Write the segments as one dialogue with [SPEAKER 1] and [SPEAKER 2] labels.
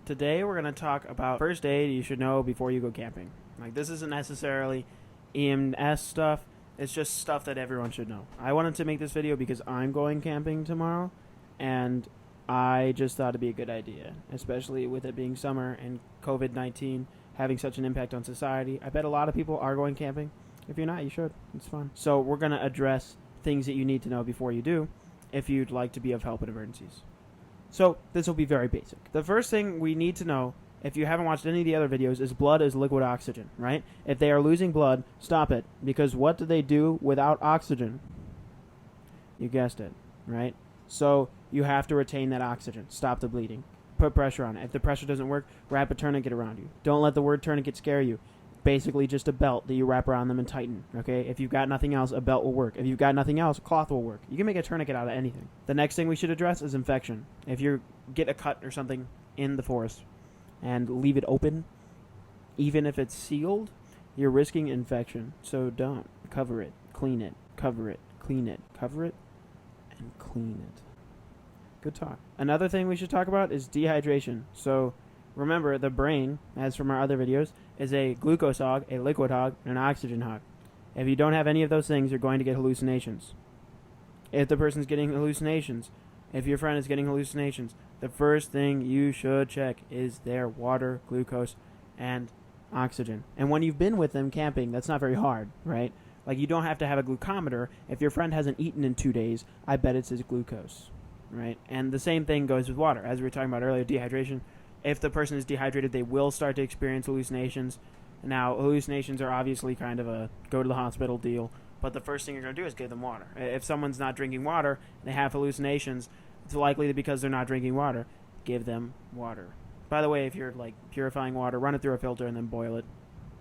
[SPEAKER 1] Today we're going to talk about first aid you should know before you go camping. Like, this isn't necessarily EMS stuff, it's just stuff that everyone should know. I wanted to make this video because I'm going camping tomorrow, and I just thought it'd be a good idea, especially with it being summer and COVID-19 having such an impact on society. I bet a lot of people are going camping. If you're not, you should. It's fun. So we're going to address things that you need to know before you do if you'd like to be of help in emergencies. So this will be very basic. The first thing we need to know, if you haven't watched any of the other videos, is blood is liquid oxygen, right? If they are losing blood, stop it. Because what do they do without oxygen? You guessed it, right? So you have to retain that oxygen. Stop the bleeding. Put pressure on it. If the pressure doesn't work, wrap a tourniquet around you. Don't let the word tourniquet scare you. Basically just a belt that you wrap around them and tighten, okay? If you've got nothing else, a belt will work. If you've got nothing else, a cloth will work. You can make a tourniquet out of anything. The next thing we should address is infection. If you get a cut or something in the forest and leave it open, even if it's sealed, you're risking infection. So don't. Cover it, clean it, cover it, clean it, cover it, and clean it. Good talk. Another thing we should talk about is dehydration. So remember, the brain, as from our other videos, is a glucose hog, a liquid hog, and an oxygen hog. If you don't have any of those things, you're going to get hallucinations. If the person's getting hallucinations, if your friend is getting hallucinations, the first thing you should check is their water, glucose, and oxygen. And when you've been with them camping, that's not very hard, right? Like, you don't have to have a glucometer. If your friend hasn't eaten in 2 days, I bet it's his glucose, right? And the same thing goes with water. As we were talking about earlier, dehydration. If the person is dehydrated, they will start to experience hallucinations. Now, hallucinations are obviously kind of a go to the hospital deal, but the first thing you're going to do is give them water. If someone's not drinking water and they have hallucinations, it's likely because they're not drinking water. Give them water. By the way, if you're like purifying water, run it through a filter and then boil it.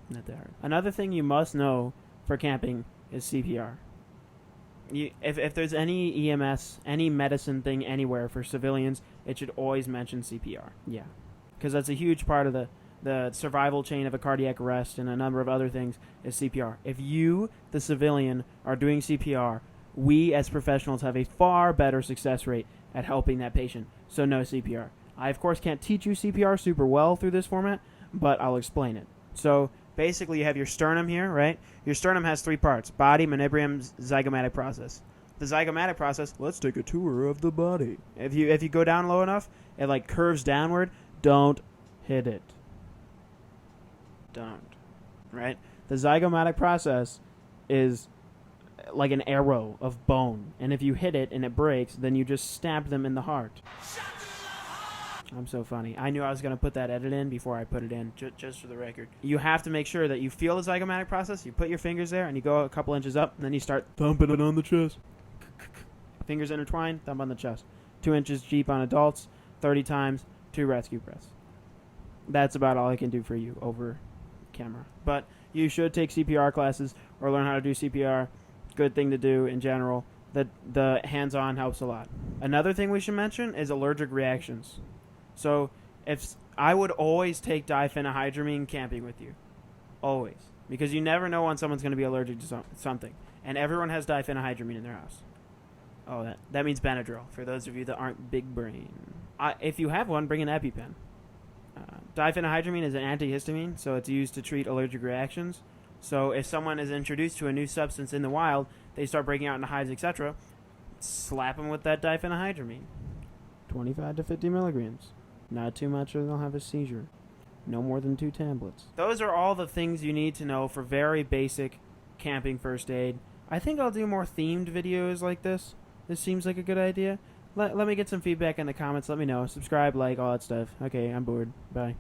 [SPEAKER 1] Not that hard. Another thing you must know for camping is CPR. If there's any EMS, any medicine thing anywhere for civilians, it should always mention CPR. Yeah. Because that's a huge part of the survival chain of a cardiac arrest and a number of other things is CPR. If you, the civilian, are doing CPR, we as professionals have a far better success rate at helping that patient. So no CPR. I, of course, can't teach you CPR super well through this format, but I'll explain it. So basically you have your sternum here, right? Your sternum has 3 parts: body, manubrium, zygomatic process. The zygomatic process, let's take a tour of the body. If you go down low enough, it like curves downward. Don't hit it. Don't. Right? The zygomatic process is like an arrow of bone. And if you hit it and it breaks, then you just stab them in the heart. I'm so funny. I knew I was going to put that edit in before I put it in, just for the record. You have to make sure that you feel the zygomatic process. You put your fingers there and you go a couple inches up, and then you start thumping it on the chest. Fingers intertwined, thump on the chest. 2 inches deep on adults, 30 times. 2 rescue breaths. That's about all I can do for you over camera. But you should take CPR classes or learn how to do CPR. Good thing to do in general. The hands-on helps a lot. Another thing we should mention is allergic reactions. So if I would always take diphenhydramine camping with you. Always. Because you never know when someone's going to be allergic to something. And everyone has diphenhydramine in their house. Oh, that means Benadryl, for those of you that aren't big brain. If you have one, bring an EpiPen. Diphenhydramine is an antihistamine, so it's used to treat allergic reactions. So if someone is introduced to a new substance in the wild, they start breaking out into hives, etc., slap them with that diphenhydramine. 25 to 50 milligrams. Not too much or they'll have a seizure. No more than 2 tablets. Those are all the things you need to know for very basic camping first aid. I think I'll do more themed videos like this. This seems like a good idea. Let me get some feedback in the comments. Let me know. Subscribe, like, all that stuff. Okay, I'm bored. Bye.